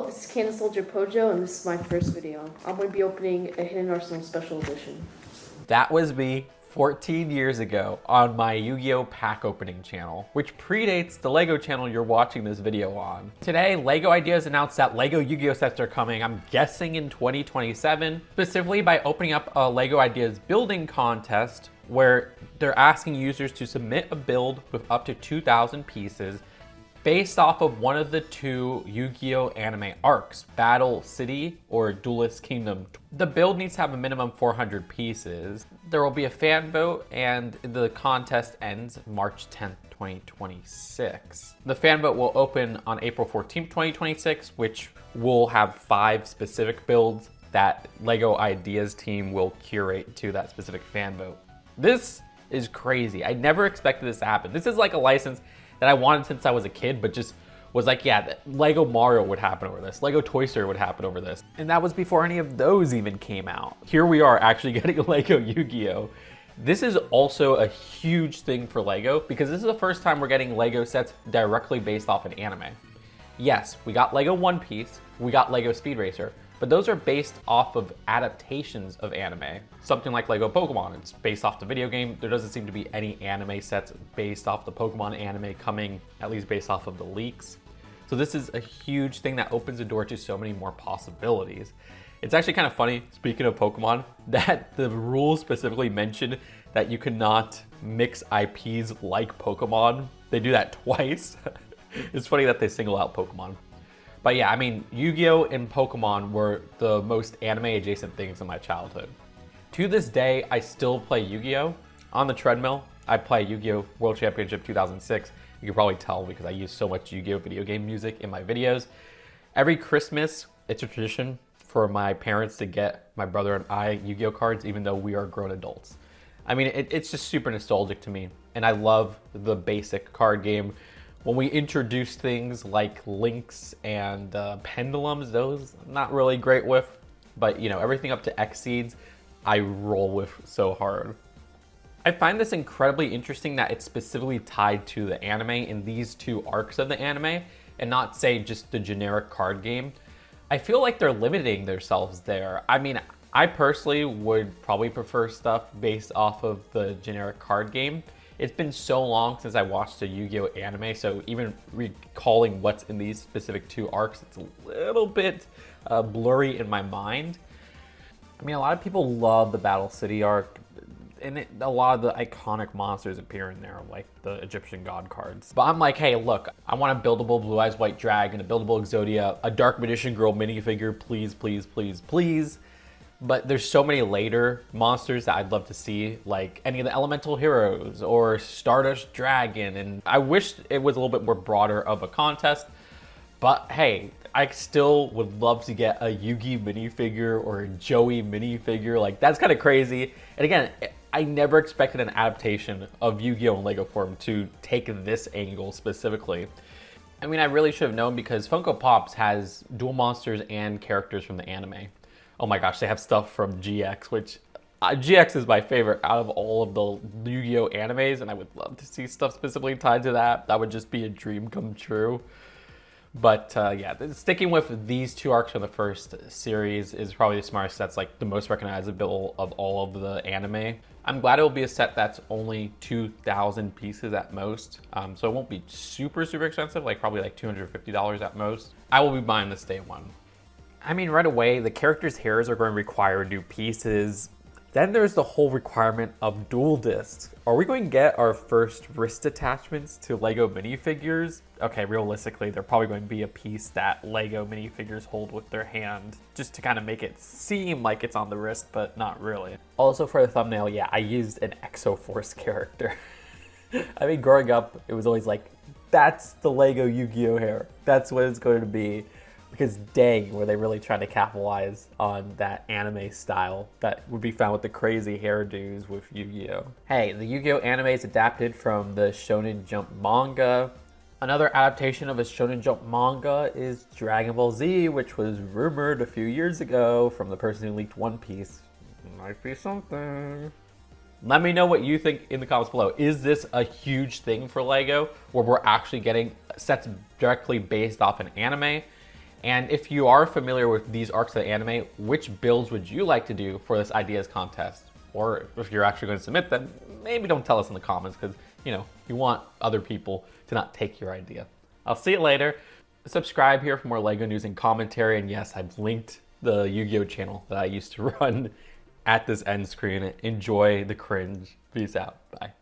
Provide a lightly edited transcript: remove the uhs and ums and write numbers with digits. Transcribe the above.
this is Candace Soldier Pojo, and this is my first video. I'm going to be opening a Hidden Arsenal Special Edition. That was me 14 years ago on my Yu-Gi-Oh! Pack opening channel, which predates the LEGO channel you're watching this video on. Today, LEGO Ideas announced that LEGO Yu-Gi-Oh! Sets are coming, I'm guessing in 2027, specifically by opening up a LEGO Ideas building contest where they're asking users to submit a build with up to 2,000 pieces based off of one of the two Yu-Gi-Oh! Anime arcs, Battle City or Duelist Kingdom. The build needs to have a minimum 400 pieces. There will be a fan vote and the contest ends March 10th, 2026. The fan vote will open on April 14th, 2026, which will have 5 specific builds that LEGO Ideas team will curate to that specific fan vote. This is crazy. I never expected this to happen. This is like a license that I wanted since I was a kid, but just was like, yeah, Lego Mario would happen over this. Lego Toy Story would happen over this. And that was before any of those even came out. Here we are actually getting Lego Yu-Gi-Oh! This is also a huge thing for Lego because this is the first time we're getting Lego sets directly based off an anime. Yes, we got Lego One Piece, we got Lego Speed Racer, but those are based off of adaptations of anime. Something like Lego Pokemon, it's based off the video game. There doesn't seem to be any anime sets based off the Pokemon anime coming, at least based off of the leaks. So this is a huge thing that opens the door to so many more possibilities. It's actually kind of funny, speaking of Pokemon, that the rules specifically mention that you cannot mix IPs like Pokemon. They do that twice. It's funny that they single out Pokemon. But yeah, I mean, Yu-Gi-Oh! And Pokemon were the most anime adjacent things in my childhood. To this day, I still play Yu-Gi-Oh! On the treadmill. I play Yu-Gi-Oh! World Championship 2006. You can probably tell because I use so much Yu-Gi-Oh! Video game music in my videos. Every Christmas, it's a tradition for my parents to get my brother and I Yu-Gi-Oh! Cards, even though we are grown adults. I mean, it's just super nostalgic to me. And I love the basic card game. When we introduce things like links and pendulums, those I'm not really great with, but you know, everything up to Xseeds, I roll with so hard. I find this incredibly interesting that it's specifically tied to the anime in these two arcs of the anime and not say just the generic card game. I feel like they're limiting themselves there. I mean, I personally would probably prefer stuff based off of the generic card game. It's been so long since I watched a Yu-Gi-Oh! Anime, so even recalling what's in these specific two arcs, it's a little bit blurry in my mind. I mean, a lot of people love the Battle City arc, and a lot of the iconic monsters appear in there, like the Egyptian god cards. But I'm like, hey, look, I want a buildable Blue Eyes White Dragon, a buildable Exodia, a Dark Magician Girl minifigure, please, please, please, please. But there's so many later monsters that I'd love to see, like any of the Elemental Heroes or Stardust Dragon. And I wish it was a little bit more broader of a contest. But hey, I still would love to get a Yugi minifigure or a Joey minifigure. Like, that's kind of crazy. And again, I never expected an adaptation of Yu-Gi-Oh! In Lego form to take this angle specifically. I mean, I really should have known because Funko Pops has dual monsters and characters from the anime. Oh my gosh, they have stuff from GX, which GX is my favorite out of all of the Yu-Gi-Oh! Animes, and I would love to see stuff specifically tied to that. That would just be a dream come true. But yeah, sticking with these two arcs from the first series is probably the smartest. That's like the most recognizable of all of the anime. I'm glad it will be a set that's only 2,000 pieces at most. So it won't be super, super expensive, like probably like $250 at most. I will be buying this day one. I mean, right away, the characters' hairs are going to require new pieces. Then there's the whole requirement of dual discs. Are we going to get our first wrist attachments to Lego minifigures? Okay, realistically, they're probably going to be a piece that Lego minifigures hold with their hand, just to kind of make it seem like it's on the wrist, but not really. Also for the thumbnail, yeah, I used an Exo-Force character. I mean, growing up, it was always like, that's the Lego Yu-Gi-Oh! Hair. That's what it's going to be. Because dang, were they really trying to capitalize on that anime style that would be found with the crazy hairdos with Yu-Gi-Oh! Hey, the Yu-Gi-Oh! Anime is adapted from the Shonen Jump manga. Another adaptation of a Shonen Jump manga is Dragon Ball Z, which was rumored a few years ago from the person who leaked One Piece. Might be something. Let me know what you think in the comments below. Is this a huge thing for Lego where we're actually getting sets directly based off an anime? And if you are familiar with these arcs of the anime, which builds would you like to do for this ideas contest? Or if you're actually going to submit them, maybe don't tell us in the comments because, you know, you want other people to not take your idea. I'll see you later. Subscribe here for more LEGO news and commentary. And yes, I've linked the Yu-Gi-Oh channel that I used to run at this end screen. Enjoy the cringe. Peace out. Bye.